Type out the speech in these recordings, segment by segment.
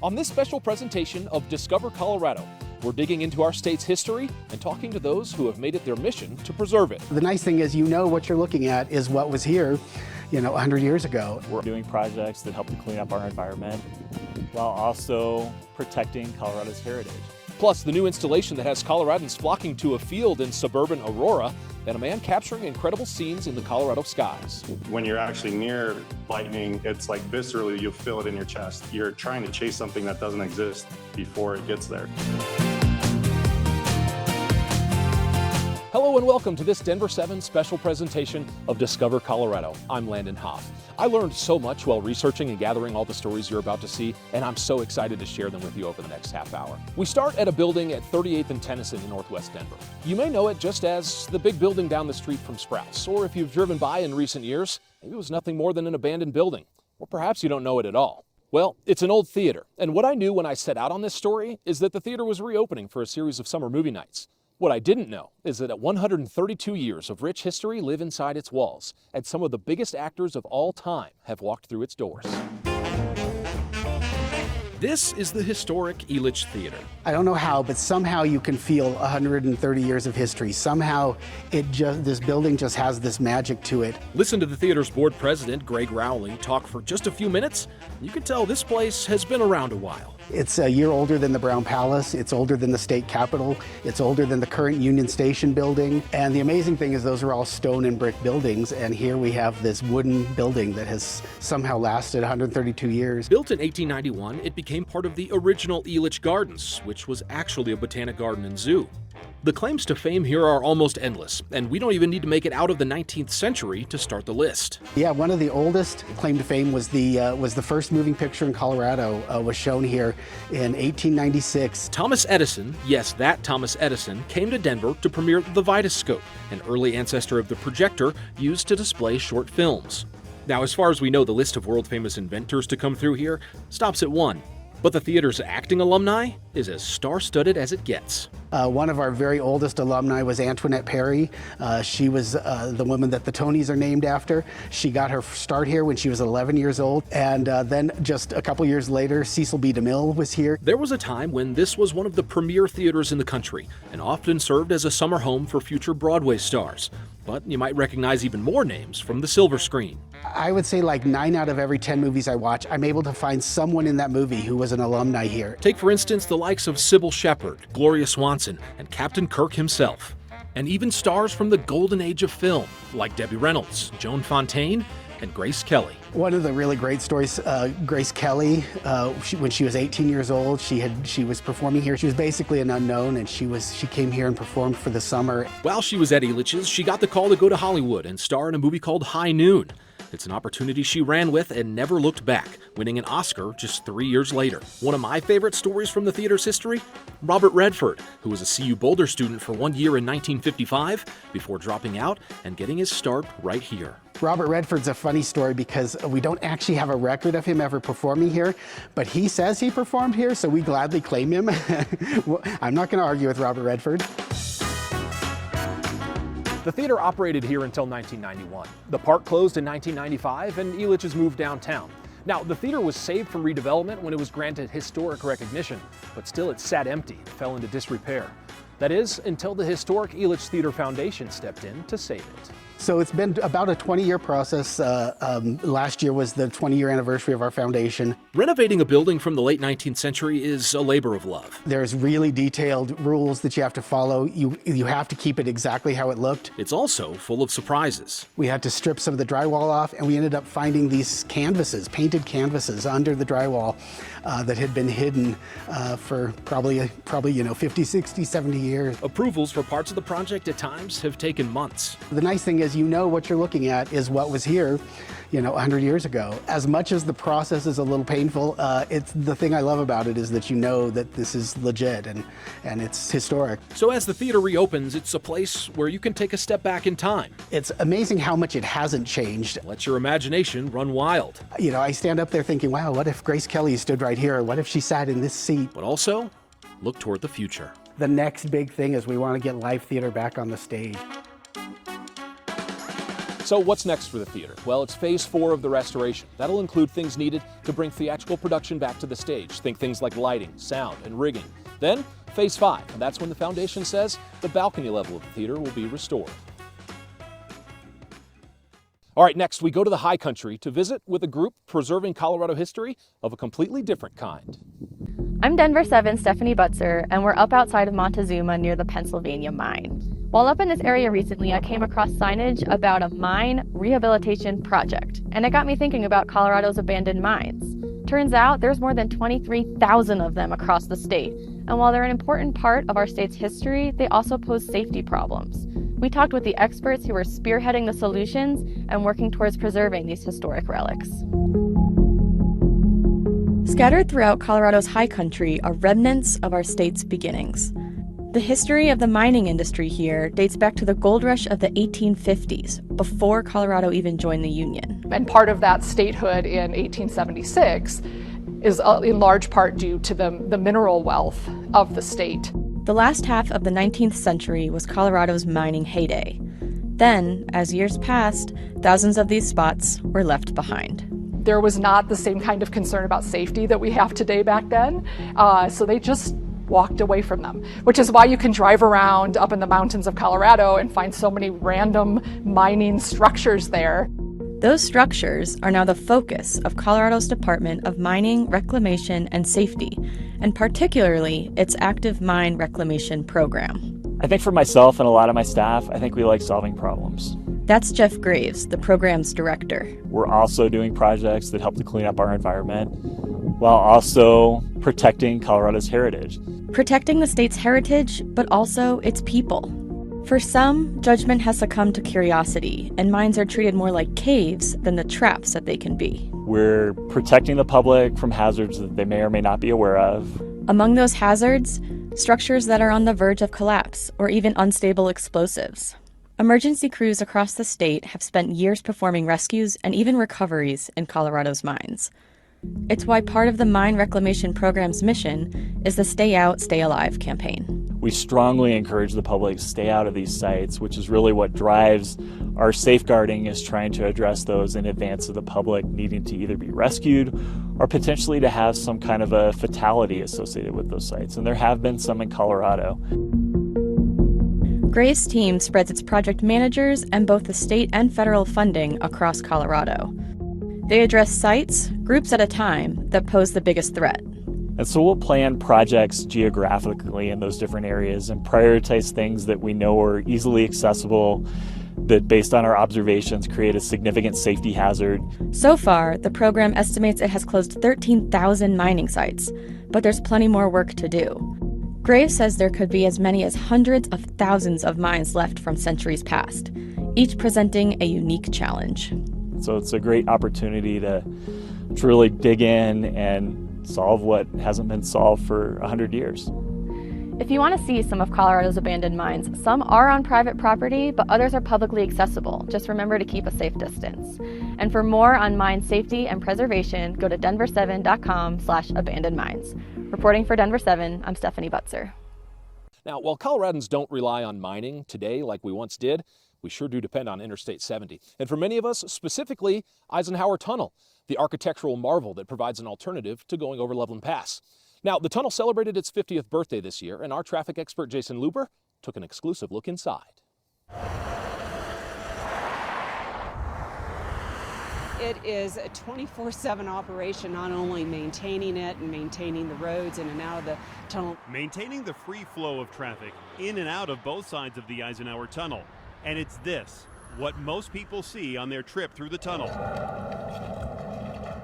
On this special presentation of Discover Colorado, we're digging into our state's history and talking to those who have made it their mission to preserve it. The nice thing is what you're looking at is what was here, 100 years ago. We're doing projects that help to clean up our environment while also protecting Colorado's heritage. Plus, the new installation that has Coloradans flocking to a field in suburban Aurora and a man capturing incredible scenes in the Colorado skies. When you're actually near lightning, it's like viscerally, you feel it in your chest. You're trying to chase something that doesn't exist before it gets there. Hello and welcome to this Denver7 special presentation of Discover Colorado. I'm Landon Haaf. I learned so much while researching and gathering all the stories you're about to see, and I'm so excited to share them with you over the next half hour. We start at a building at 38th and Tennyson in northwest Denver. You may know it just as the big building down the street from Sprouts, or if you've driven by in recent years, maybe it was nothing more than an abandoned building, or perhaps you don't know it at all. Well, it's an old theater, and what I knew when I set out on this story is that the theater was reopening for a series of summer movie nights. What I didn't know is that 132 years of rich history live inside its walls, and some of the biggest actors of all time have walked through its doors. This is the historic Elich Theater. I don't know how, but somehow you can feel 130 years of history. Somehow this building just has this magic to it. Listen to the theater's board president, Greg Rowley, talk for just a few minutes. You can tell this place has been around a while. It's a year older than the Brown Palace. It's older than the state capitol. It's older than the current Union Station building. And the amazing thing is those are all stone and brick buildings. And here we have this wooden building that has somehow lasted 132 years. Built in 1891, it became part of the original Elich Gardens, which was actually a botanic garden and zoo. The claims to fame here are almost endless, and we don't even need to make it out of the 19th century to start the list. Yeah, one of the oldest claim to fame was the first moving picture in Colorado, was shown here in 1896. Thomas Edison, yes, that Thomas Edison, came to Denver to premiere the Vitascope, an early ancestor of the projector used to display short films. Now, as far as we know, the list of world-famous inventors to come through here stops at one. But the theater's acting alumni is as star-studded as it gets. One of our very oldest alumni was Antoinette Perry. She was the woman that the Tonys are named after. She got her start here when she was 11 years old. And then just a couple years later, Cecil B. DeMille was here. There was a time when this was one of the premier theaters in the country and often served as a summer home for future Broadway stars. But you might recognize even more names from the silver screen. I would say like 9 out of every 10 movies I watch, I'm able to find someone in that movie who was an alumni here. Take, for instance, the likes of Sybil Shepherd, Gloria Swanson, and Captain Kirk himself. And even stars from the golden age of film, like Debbie Reynolds, Joan Fontaine, and Grace Kelly. One of the really great stories, Grace Kelly, when she was 18 years old, she was performing here. She was basically an unknown, and she came here and performed for the summer. While she was at Elich's, she got the call to go to Hollywood and star in a movie called High Noon. It's an opportunity she ran with and never looked back, winning an Oscar just 3 years later. One of my favorite stories from the theater's history? Robert Redford, who was a CU Boulder student for 1 year in 1955 before dropping out and getting his start right here. Robert Redford's a funny story because we don't actually have a record of him ever performing here, but he says he performed here, so we gladly claim him. I'm not going to argue with Robert Redford. The theater operated here until 1991. The park closed in 1995 and Elich's moved downtown. Now, the theater was saved from redevelopment when it was granted historic recognition, but still it sat empty and fell into disrepair. That is, until the historic Elich Theater Foundation stepped in to save it. So it's been about a 20-year process. Last year was the 20-year anniversary of our foundation. Renovating a building from the late 19th century is a labor of love. There's really detailed rules that you have to follow. You have to keep it exactly how it looked. It's also full of surprises. We had to strip some of the drywall off, and we ended up finding these canvases, painted canvases under the drywall that had been hidden for probably 50, 60, 70 years. Approvals for parts of the project at times have taken months. The nice thing is what you're looking at is what was here 100 years ago. As much as the process is a little painful, it's the thing I love about it is that you know that this is legit and it's historic. So as the theater reopens, it's a place where you can take a step back in time. It's amazing how much it hasn't changed. Let your imagination run wild. I stand up there thinking, wow, what if Grace Kelly stood right here? What if she sat in this seat? But also, look toward the future. The next big thing is we want to get live theater back on the stage. So what's next for the theater? Well, it's phase 4 of the restoration. That'll include things needed to bring theatrical production back to the stage. Think things like lighting, sound, and rigging. Then phase 5, and that's when the foundation says the balcony level of the theater will be restored. All right, next we go to the high country to visit with a group preserving Colorado history of a completely different kind. I'm Denver7 Stephanie Butzer, and we're up outside of Montezuma near the Pennsylvania mine. While up in this area recently, I came across signage about a mine rehabilitation project, and it got me thinking about Colorado's abandoned mines. Turns out there's more than 23,000 of them across the state, and while they're an important part of our state's history, they also pose safety problems. We talked with the experts who are spearheading the solutions and working towards preserving these historic relics. Scattered throughout Colorado's high country are remnants of our state's beginnings. The history of the mining industry here dates back to the gold rush of the 1850s, before Colorado even joined the Union. And part of that statehood in 1876 is in large part due to the mineral wealth of the state. The last half of the 19th century was Colorado's mining heyday. Then, as years passed, thousands of these spots were left behind. There was not the same kind of concern about safety that we have today back then, so they just walked away from them, which is why you can drive around up in the mountains of Colorado and find so many random mining structures there. Those structures are now the focus of Colorado's Department of Mining, Reclamation, and Safety, and particularly its active mine reclamation program. I think for myself and a lot of my staff, I think we like solving problems. That's Jeff Graves, the program's director. We're also doing projects that help to clean up our environment while also protecting Colorado's heritage. Protecting the state's heritage, but also its people. For some, judgment has succumbed to curiosity, and mines are treated more like caves than the traps that they can be. We're protecting the public from hazards that they may or may not be aware of. Among those hazards, structures that are on the verge of collapse or even unstable explosives. Emergency crews across the state have spent years performing rescues and even recoveries in Colorado's mines. It's why part of the mine reclamation program's mission is the Stay Out, Stay Alive campaign. We strongly encourage the public to stay out of these sites, which is really what drives our safeguarding, is trying to address those in advance of the public needing to either be rescued or potentially to have some kind of a fatality associated with those sites. And there have been some in Colorado. Graves' team spreads its project managers and both the state and federal funding across Colorado. They address sites, groups at a time, that pose the biggest threat. And so we'll plan projects geographically in those different areas and prioritize things that we know are easily accessible, that based on our observations create a significant safety hazard. So far, the program estimates it has closed 13,000 mining sites, but there's plenty more work to do. Graves says there could be as many as hundreds of thousands of mines left from centuries past, each presenting a unique challenge. So it's a great opportunity to really dig in and solve what hasn't been solved for 100 years. If you want to see some of Colorado's abandoned mines, some are on private property, but others are publicly accessible. Just remember to keep a safe distance. And for more on mine safety and preservation, go to denver7.com/abandoned mines. Reporting for Denver7, I'm Stephanie Butzer. Now, while Coloradans don't rely on mining today like we once did, we sure do depend on Interstate 70. And for many of us, specifically Eisenhower Tunnel, the architectural marvel that provides an alternative to going over Loveland Pass. Now, the tunnel celebrated its 50th birthday this year, and our traffic expert Jason Luber took an exclusive look inside. It is a 24/7 operation, not only maintaining it and maintaining the roads in and out of the tunnel. Maintaining the free flow of traffic in and out of both sides of the Eisenhower Tunnel. And it's this, what most people see on their trip through the tunnel.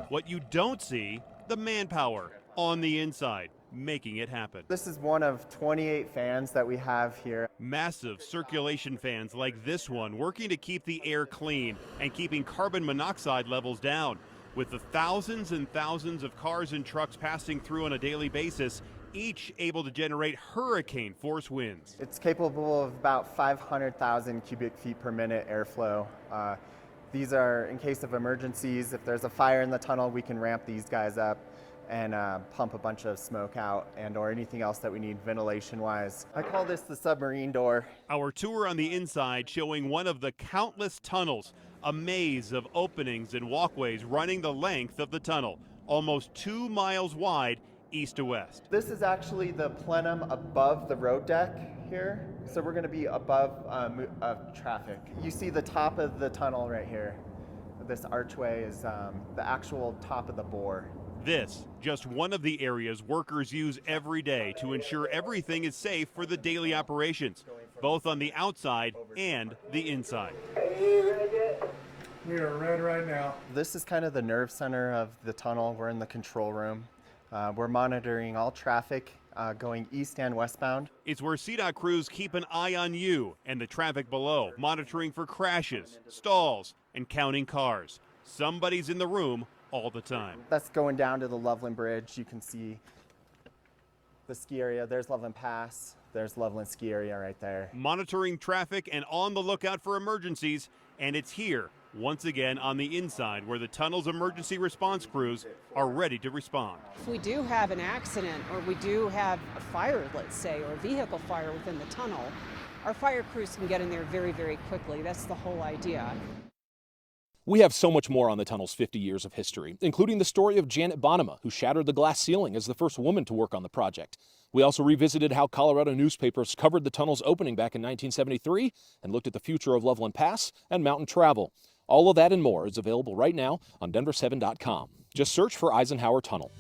What you don't see, the manpower on the inside, making it happen. This is one of 28 fans that we have here. Massive circulation fans like this one working to keep the air clean and keeping carbon monoxide levels down. With the thousands and thousands of cars and trucks passing through on a daily basis, each able to generate hurricane force winds. It's capable of about 500,000 cubic feet per minute airflow. These are in case of emergencies. If there's a fire in the tunnel, we can ramp these guys up and pump a bunch of smoke out and or anything else that we need ventilation-wise. I call this the submarine door. Our tour on the inside showing one of the countless tunnels a maze of openings and walkways running the length of the tunnel, almost 2 miles wide east to west. This is actually the plenum above the road deck here. So we're going to be above traffic. You see the top of the tunnel right here. This archway is the actual top of the bore. This, just one of the areas workers use every day to ensure everything is safe for the daily operations, both on the outside and the inside. We are red right now. This is kind of the nerve center of the tunnel. We're in the control room. We're monitoring all traffic going east and westbound. It's where CDOT crews keep an eye on you and the traffic below, monitoring for crashes, stalls, and counting cars. Somebody's in the room all the time. That's going down to the Loveland Bridge. You can see the ski area. There's Loveland Pass. There's Loveland ski area right there. Monitoring traffic and on the lookout for emergencies, and it's here, once again on the inside, where the tunnel's emergency response crews are ready to respond. If we do have an accident or we do have a fire, let's say, or a vehicle fire within the tunnel, our fire crews can get in there very, very quickly. That's the whole idea. We have so much more on the tunnel's 50 years of history, including the story of Janet Bonema, who shattered the glass ceiling as the first woman to work on the project. We also revisited how Colorado newspapers covered the tunnel's opening back in 1973 and looked at the future of Loveland Pass and mountain travel. All of that and more is available right now on Denver7.com. Just search for Eisenhower Tunnel.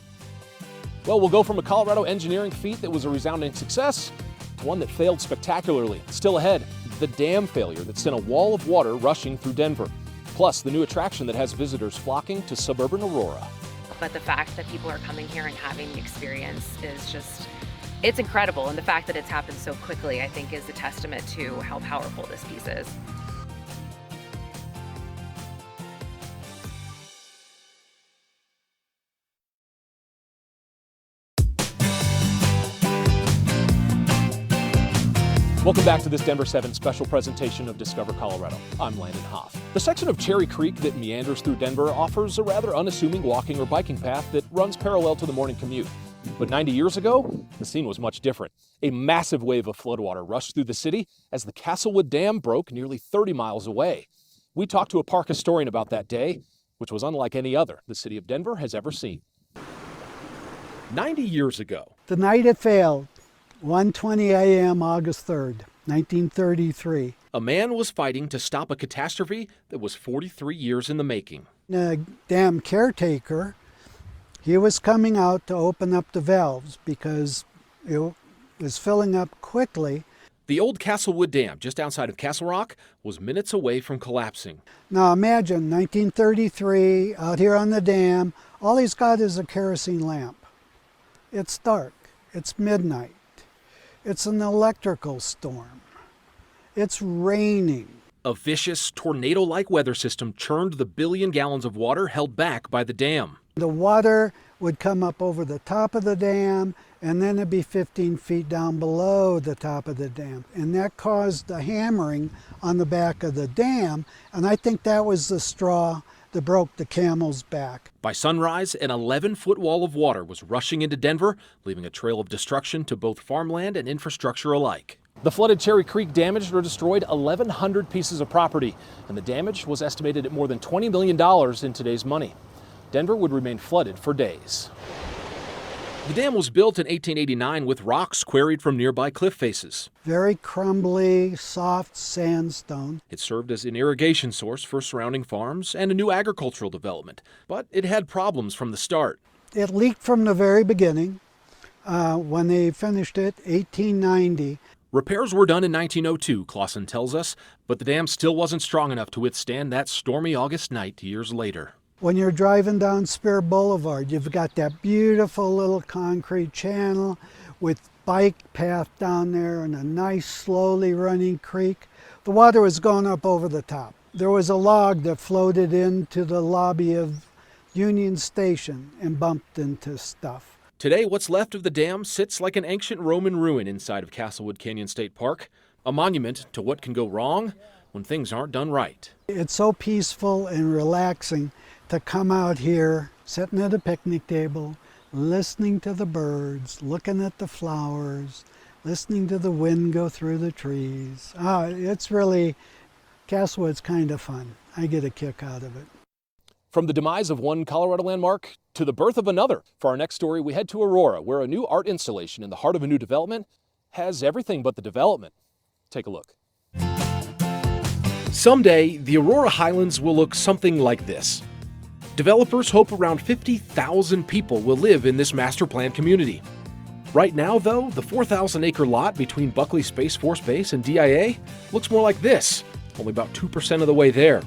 Well, we'll go from a Colorado engineering feat that was a resounding success to one that failed spectacularly. Still ahead, the dam failure that sent a wall of water rushing through Denver. Plus, the new attraction that has visitors flocking to suburban Aurora. But the fact that people are coming here and having the experience is just, it's incredible. And the fact that it's happened so quickly, I think, is a testament to how powerful this piece is. Welcome back to this Denver7 special presentation of Discover Colorado. I'm Landon Haaf. The section of Cherry Creek that meanders through Denver offers a rather unassuming walking or biking path that runs parallel to the morning commute. But 90 years ago, the scene was much different. A massive wave of floodwater rushed through the city as the Castlewood Dam broke nearly 30 miles away. We talked to a park historian about that day, which was unlike any other the city of Denver has ever seen. 90 years ago. The night it failed, 1:20 a.m. August 3rd, 1933. A man was fighting to stop a catastrophe that was 43 years in the making. The dam caretaker, he was coming out to open up the valves because it was filling up quickly. The old Castlewood Dam, just outside of Castle Rock, was minutes away from collapsing. Now imagine 1933, out here on the dam, all he's got is a kerosene lamp. It's dark, it's midnight. It's an electrical storm. It's raining. A vicious, tornado-like weather system churned the billion gallons of water held back by the dam. The water would come up over the top of the dam, and then it'd be 15 feet down below the top of the dam. And that caused a hammering on the back of the dam, and I think that was the straw that broke the camel's back. By sunrise, an 11-foot wall of water was rushing into Denver, leaving a trail of destruction to both farmland and infrastructure alike. The flooded Cherry Creek damaged or destroyed 1,100 pieces of property, and the damage was estimated at more than $20 million in today's money. Denver would remain flooded for days. The dam was built in 1889 with rocks quarried from nearby cliff faces. Very crumbly, soft sandstone. It served as an irrigation source for surrounding farms and a new agricultural development, but it had problems from the start. It leaked from the very beginning. When they finished it, 1890. Repairs were done in 1902, Clausen tells us, but the dam still wasn't strong enough to withstand that stormy August night years later. When you're driving down Spear Boulevard, you've got that beautiful little concrete channel with bike path down there and a nice slowly running creek. The water was going up over the top. There was a log that floated into the lobby of Union Station and bumped into stuff. Today, what's left of the dam sits like an ancient Roman ruin inside of Castlewood Canyon State Park, a monument to what can go wrong when things aren't done right. It's so peaceful and relaxing to come out here, sitting at a picnic table, listening to the birds, looking at the flowers, listening to the wind go through the trees. It's really Castlewood's kind of fun. I get a kick out of it. From the demise of one Colorado landmark to the birth of another. For our next story, we head to Aurora, where a new art installation in the heart of a new development has everything but the development. Take a look. Someday, the Aurora Highlands will look something like this. Developers hope around 50,000 people will live in this master plan community. Right now, though, the 4,000-acre lot between Buckley Space Force Base and DIA looks more like this, only about 2% of the way there.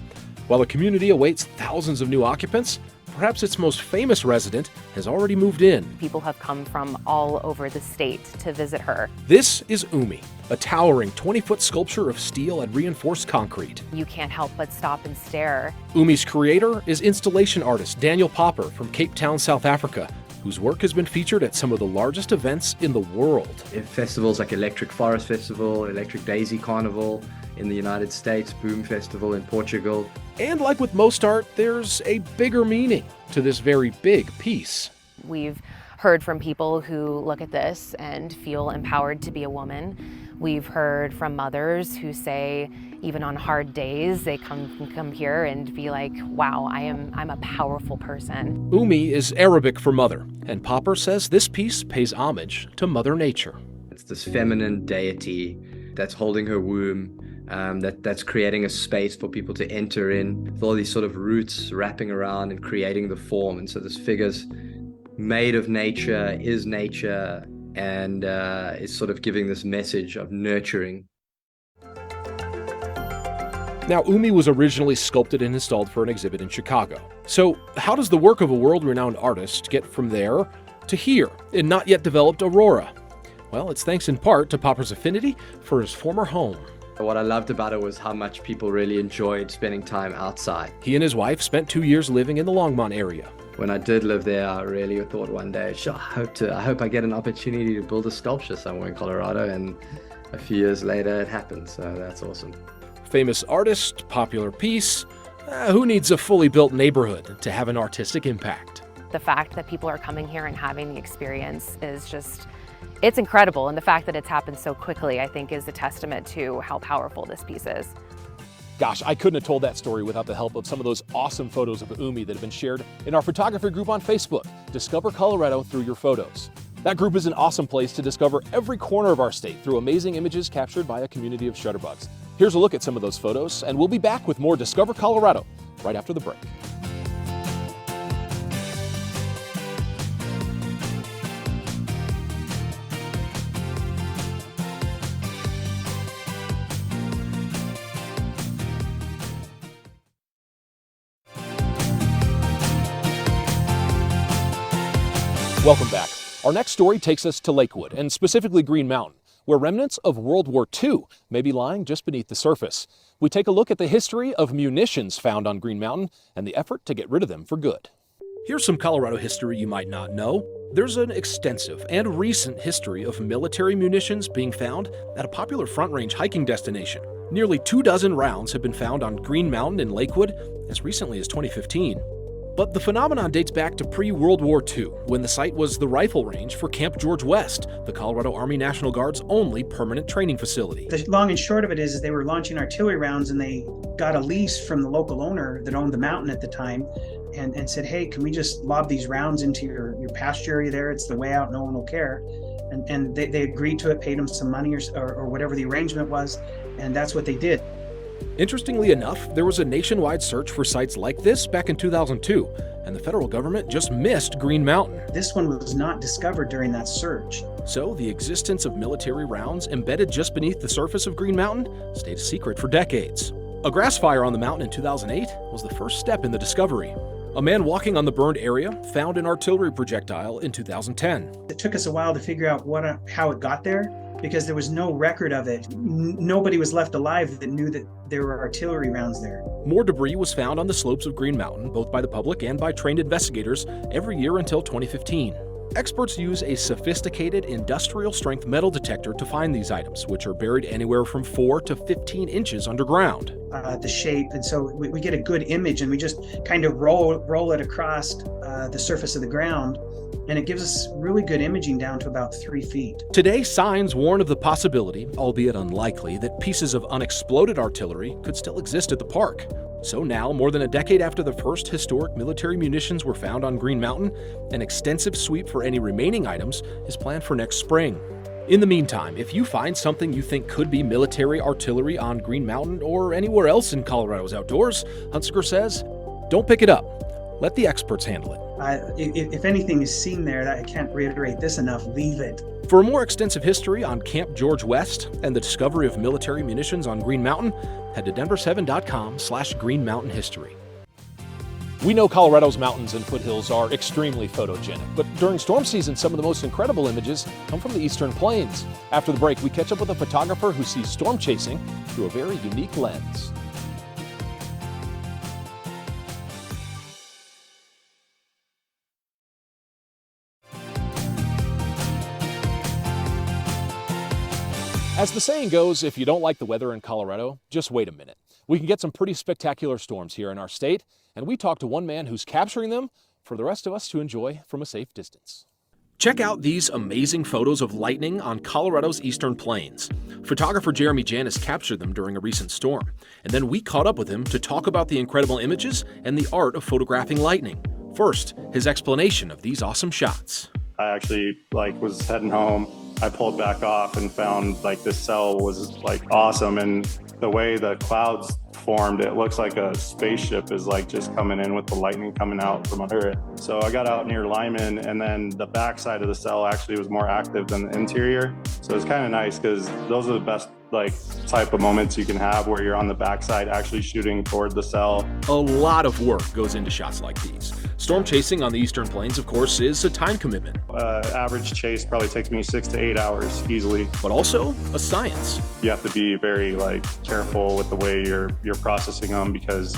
While the community awaits thousands of new occupants, perhaps its most famous resident has already moved in. People have come from all over the state to visit her. This is Umi, a towering 20-foot sculpture of steel and reinforced concrete. You can't help but stop and stare. Umi's creator is installation artist Daniel Popper from Cape Town, South Africa, whose work has been featured at some of the largest events in the world. Festivals like Electric Forest Festival, Electric Daisy Carnival in the United States, Boom Festival in Portugal. And like with most art, there's a bigger meaning to this very big piece. We've heard from people who look at this and feel empowered to be a woman. We've heard from mothers who say, even on hard days, they come here and be like, wow, I'm a powerful person. Umi is Arabic for mother, and Popper says this piece pays homage to Mother Nature. It's this feminine deity that's holding her womb, that's creating a space for people to enter in, with all these sort of roots wrapping around and creating the form. And so this figure's made of nature, is nature, and is sort of giving this message of nurturing. Now, Umi was originally sculpted and installed for an exhibit in Chicago. So how does the work of a world-renowned artist get from there to here in not yet developed Aurora? Well, it's thanks in part to Popper's affinity for his former home. What I loved about it was how much people really enjoyed spending time outside. He and his wife spent 2 years living in the Longmont area. When I did live there, I really thought one day, I hope I get an opportunity to build a sculpture somewhere in Colorado, and a few years later it happened, so that's awesome. Famous artist, popular piece. Who needs a fully built neighborhood to have an artistic impact? The fact that people are coming here and having the experience is just, it's incredible. And the fact that it's happened so quickly, I think, is a testament to how powerful this piece is. Gosh, I couldn't have told that story without the help of some of those awesome photos of Umi that have been shared in our photography group on Facebook. Discover Colorado through your photos. That group is an awesome place to discover every corner of our state through amazing images captured by a community of shutterbugs. Here's a look at some of those photos, and we'll be back with more Discover Colorado right after the break. Welcome back. Our next story takes us to Lakewood, and specifically Green Mountain, where remnants of World War II may be lying just beneath the surface. We take a look at the history of munitions found on Green Mountain and the effort to get rid of them for good. Here's some Colorado history you might not know. There's an extensive and recent history of military munitions being found at a popular Front Range hiking destination. Nearly 24 rounds have been found on Green Mountain in Lakewood as recently as 2015. But the phenomenon dates back to pre-World War II, when the site was the rifle range for Camp George West, the Colorado Army National Guard's only permanent training facility. The long and short of it is they were launching artillery rounds, and they got a lease from the local owner that owned the mountain at the time and said, hey, can we just lob these rounds into your pasture area there? It's the way out, no one will care. And they agreed to it, paid them some money or whatever the arrangement was, and that's what they did. Interestingly enough, there was a nationwide search for sites like this back in 2002, and the federal government just missed Green Mountain. This one was not discovered during that search. So the existence of military rounds embedded just beneath the surface of Green Mountain stayed a secret for decades. A grass fire on the mountain in 2008 was the first step in the discovery. A man walking on the burned area found an artillery projectile in 2010. It took us a while to figure out how it got there, because there was no record of it. Nobody was left alive that knew that there were artillery rounds there. More debris was found on the slopes of Green Mountain, both by the public and by trained investigators, every year until 2015. Experts use a sophisticated industrial-strength metal detector to find these items, which are buried anywhere from 4 to 15 inches underground. The shape, and so we get a good image, and we just kind of roll it across the surface of the ground, and it gives us really good imaging down to about 3 feet. Today, signs warn of the possibility, albeit unlikely, that pieces of unexploded artillery could still exist at the park. So now, more than a decade after the first historic military munitions were found on Green Mountain, an extensive sweep for any remaining items is planned for next spring. In the meantime, if you find something you think could be military artillery on Green Mountain or anywhere else in Colorado's outdoors, Hunsaker says, don't pick it up. Let the experts handle it. If anything is seen there, I can't reiterate this enough, leave it. For a more extensive history on Camp George West and the discovery of military munitions on Green Mountain, head to Denver7.com/Green Mountain History. We know Colorado's mountains and foothills are extremely photogenic, but during storm season, some of the most incredible images come from the eastern plains. After the break, we catch up with a photographer who sees storm chasing through a very unique lens. As the saying goes, if you don't like the weather in Colorado, just wait a minute. We can get some pretty spectacular storms here in our state, and we talked to one man who's capturing them for the rest of us to enjoy from a safe distance. Check out these amazing photos of lightning on Colorado's eastern plains. Photographer Jeremy Janis captured them during a recent storm, and then we caught up with him to talk about the incredible images and the art of photographing lightning. First, his explanation of these awesome shots. I actually was heading home. I pulled back off and found this cell was awesome, and the way the clouds formed, it looks like a spaceship is just coming in with the lightning coming out from under it. So I got out near Lyman, and then the back side of the cell actually was more active than the interior. So it's kind of nice because those are the best type of moments you can have where you're on the backside actually shooting toward the cell. A lot of work goes into shots like these. Storm chasing on the eastern plains, of course, is a time commitment. Average chase probably takes me 6 to 8 hours easily. But also a science. You have to be very careful with the way you're processing them, because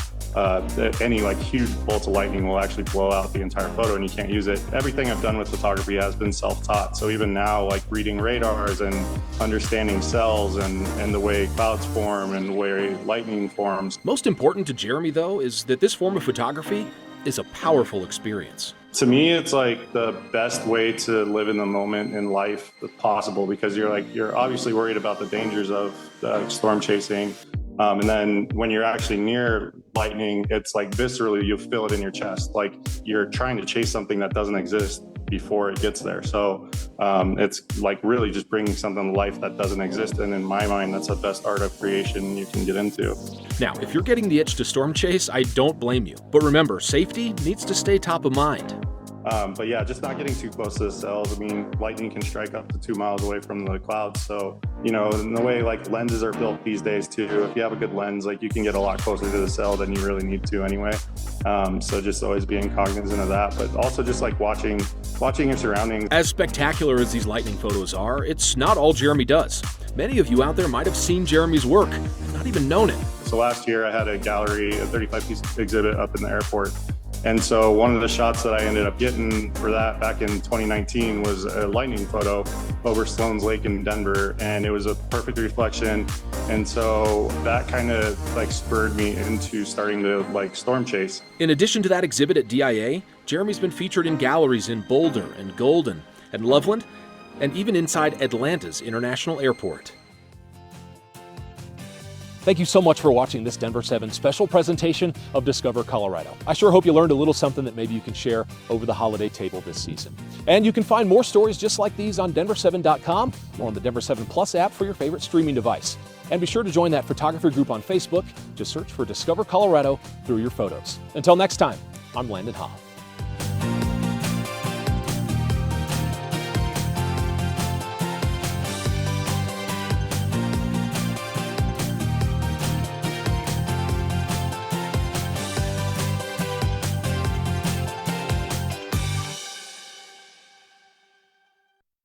any huge bolts of lightning will actually blow out the entire photo and you can't use it. Everything I've done with photography has been self-taught. So even now, reading radars and understanding cells and the way clouds form and the way lightning forms. Most important to Jeremy, though, is that this form of photography is a powerful experience. To me, it's the best way to live in the moment in life possible, because you're obviously worried about the dangers of storm chasing. And then when you're actually near lightning, it's viscerally, you feel it in your chest. You're trying to chase something that doesn't exist before it gets there. So it's really just bringing something to life that doesn't exist. And in my mind, that's the best art of creation you can get into. Now, if you're getting the itch to storm chase, I don't blame you. But remember, safety needs to stay top of mind. But yeah, just not getting too close to the cells. I mean, lightning can strike up to 2 miles away from the clouds. So, in the way lenses are built these days too, if you have a good lens, you can get a lot closer to the cell than you really need to anyway. So just always being cognizant of that, but also just watching your surroundings. As spectacular as these lightning photos are, it's not all Jeremy does. Many of you out there might have seen Jeremy's work and not even known it. So last year I had a gallery, a 35-piece exhibit up in the airport. And so one of the shots that I ended up getting for that back in 2019 was a lightning photo over Sloan's Lake in Denver, and it was a perfect reflection. And so that kind of spurred me into starting to storm chase. In addition to that exhibit at DIA, Jeremy's been featured in galleries in Boulder and Golden and Loveland, and even inside Atlanta's International Airport. Thank you so much for watching this Denver7 special presentation of Discover Colorado. I sure hope you learned a little something that maybe you can share over the holiday table this season. And you can find more stories just like these on Denver7.com or on the Denver7 Plus app for your favorite streaming device. And be sure to join that photography group on Facebook. Just search for Discover Colorado through your photos. Until next time, I'm Landon Haaf.